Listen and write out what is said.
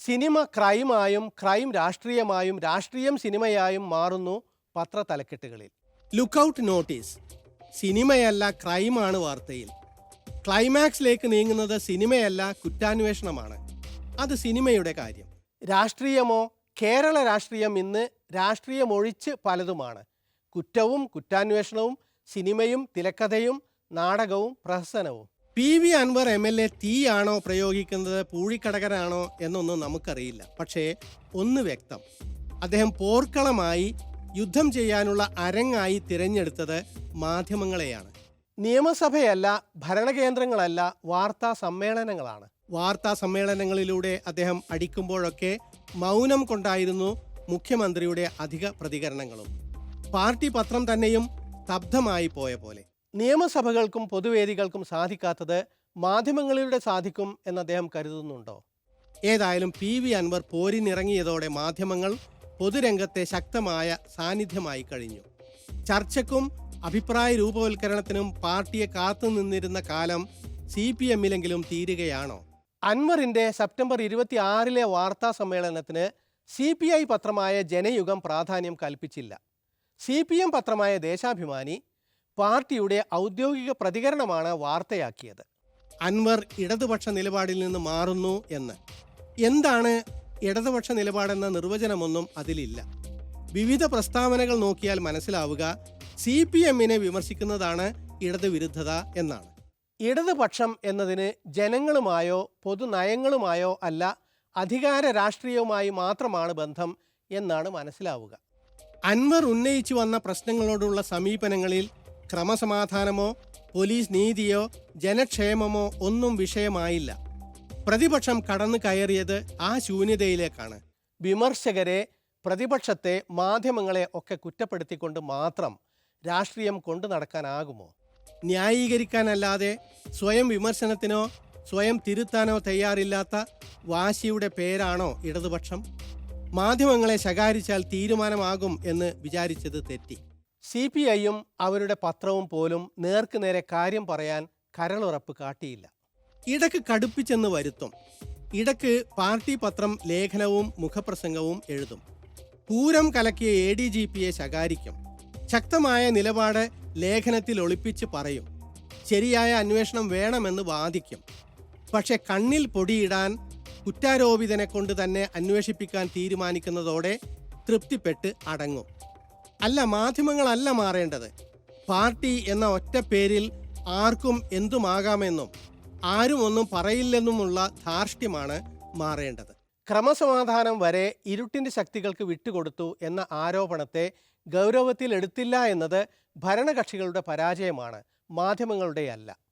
Cinema ക്രൈമായും crime രാഷ്ട്രീയമായും രാഷ്ട്രീയം സിനിമയായും മാറുന്നു പത്രതലക്കെട്ടുകളിൽ. Lookout notice. സിനിമയല്ല ക്രൈമാണ് വാർത്തയിൽ. ക്ലൈമാക്സിലേക്ക് നീങ്ങുന്നത് സിനിമയല്ല കുറ്റാന്വേഷണമാണ്. അത് സിനിമയുടെ കാര്യം. രാഷ്ട്രീയമോ? കേരള രാഷ്ട്രീയം ഇന്ന് രാഷ്ട്രീയമൊഴിച്ച് പലതുമാണ്. കുറ്റവും കുറ്റാന്വേഷണവും, സിനിമയും തിരക്കഥയും നാടകവും പ്രഹസനവും. PV അൻവർ MLA തീയാണോ പ്രയോഗിക്കുന്നത്, പൂഴിക്കടകരാണോ എന്നൊന്നും നമുക്കറിയില്ല. പക്ഷേ ഒന്ന് വ്യക്തം, അദ്ദേഹം പോർക്കളമായി യുദ്ധം ചെയ്യാനുള്ള അരങ്ങായി തിരഞ്ഞെടുത്തത് മാധ്യമങ്ങളെയാണ്. നിയമസഭയല്ല, ഭരണകേന്ദ്രങ്ങളല്ല, വാർത്താ സമ്മേളനങ്ങളാണ്. വാർത്താ സമ്മേളനങ്ങളിലൂടെ അദ്ദേഹം അടിക്കുമ്പോഴൊക്കെ മൗനം കൊണ്ടായിരുന്നു മുഖ്യമന്ത്രിയുടെ അധിക പ്രതികരണങ്ങളും. പാർട്ടി പത്രം തന്നെയും സ്തബ്ധമായി പോയ പോലെ. നിയമസഭകൾക്കും പൊതുവേദികൾക്കും സാധിക്കാത്തത് മാധ്യമങ്ങളിലൂടെ സാധിക്കും എന്ന് അദ്ദേഹം കരുതുന്നുണ്ടോ? ഏതായാലും PV അൻവർ പോരിനിറങ്ങിയതോടെ മാധ്യമങ്ങൾ പൊതുരംഗത്തെ ശക്തമായ സാന്നിധ്യമായി കഴിഞ്ഞു. ചർച്ചയ്ക്കും അഭിപ്രായ രൂപവൽക്കരണത്തിനും പാർട്ടിയെ കാത്തുനിന്നിരുന്ന കാലം CPMലെങ്കിലും തീരുകയാണോ? അൻവറിന്റെ സെപ്റ്റംബർ 26 വാർത്താ സമ്മേളനത്തിന് CPI പത്രമായ ജനയുഗം പ്രാധാന്യം കൽപ്പിച്ചില്ല. CPM പത്രമായ ദേശാഭിമാനി പാർട്ടിയുടെ ഔദ്യോഗിക പ്രതികരണമാണ് വാർത്തയാക്കിയത്. അൻവർ ഇടതുപക്ഷ നിലപാടിൽ നിന്ന് മാറുന്നു എന്ന്. എന്താണ് ഇടതുപക്ഷ നിലപാടെന്ന നിർവചനമൊന്നും അതിലില്ല. വിവിധ പ്രസ്താവനകൾ നോക്കിയാൽ മനസ്സിലാവുക CPMനെ വിമർശിക്കുന്നതാണ് ഇടതുവിരുദ്ധത എന്നാണ്. ഇടതുപക്ഷം എന്നതിന് ജനങ്ങളുമായോ പൊതുനയങ്ങളുമായോ അല്ല, അധികാര രാഷ്ട്രീയവുമായി മാത്രമാണ് ബന്ധം എന്നാണ് മനസ്സിലാവുക. അൻവർ ഉന്നയിച്ചു വന്ന പ്രശ്നങ്ങളോടുള്ള സമീപനങ്ങളിൽ ക്രമസമാധാനമോ പോലീസ് നീതിയോ ജനക്ഷേമമോ ഒന്നും വിഷയമായില്ല. പ്രതിപക്ഷം കടന്നു കയറിയത് ആ ശൂന്യതയിലേക്കാണ്. വിമർശകരെ, പ്രതിപക്ഷത്തെ, മാധ്യമങ്ങളെ ഒക്കെ കുറ്റപ്പെടുത്തിക്കൊണ്ട് മാത്രം രാഷ്ട്രീയം കൊണ്ടു നടക്കാനാകുമോ? ന്യായീകരിക്കാനല്ലാതെ സ്വയം വിമർശനത്തിനോ സ്വയം തിരുത്താനോ തയ്യാറില്ലാത്ത വാശിയുടെ പേരാണോ ഇടതുപക്ഷം? മാധ്യമങ്ങളെ ശകാരിച്ചാൽ തീരുമാനമാകും എന്ന് വിചാരിച്ചത് തെറ്റി. CPIയും അവരുടെ പത്രവും പോലും നേർക്കുനേരെ കാര്യം പറയാൻ കരളുറപ്പ് കാട്ടിയില്ല. ഇടക്ക് കടുപ്പിച്ചെന്ന് വരുത്തും. ഇടക്ക് പാർട്ടി പത്രം ലേഖനവും മുഖപ്രസംഗവും എഴുതും. പൂരം കലക്കിയ ADGPയെ ശകാരിക്കും. ശക്തമായ നിലപാട് ലേഖനത്തിൽ ഒളിപ്പിച്ച് പറയും. ശരിയായ അന്വേഷണം വേണമെന്ന് വാദിക്കും. പക്ഷെ കണ്ണിൽ പൊടിയിടാൻ കുറ്റാരോപിതനെ കൊണ്ട് തന്നെ അന്വേഷിപ്പിക്കാൻ തീരുമാനിക്കുന്നതോടെ തൃപ്തിപ്പെട്ട് അടങ്ങും. അല്ല, മാധ്യമങ്ങളല്ല മാറേണ്ടത്. പാർട്ടി എന്ന ഒറ്റ പേരിൽ ആർക്കും എന്തുമാകാമെന്നും ആരും ഒന്നും പറയില്ലെന്നുമുള്ള ധാർഷ്ട്യമാണ് മാറേണ്ടത്. ക്രമസമാധാനം വരെ ഇരുട്ടിൻ്റെ ശക്തികൾക്ക് വിട്ടുകൊടുത്തു എന്ന ആരോപണത്തെ ഗൗരവത്തിൽ എടുത്തില്ല എന്നത് ഭരണകക്ഷികളുടെ പരാജയമാണ്, മാധ്യമങ്ങളുടെയല്ല.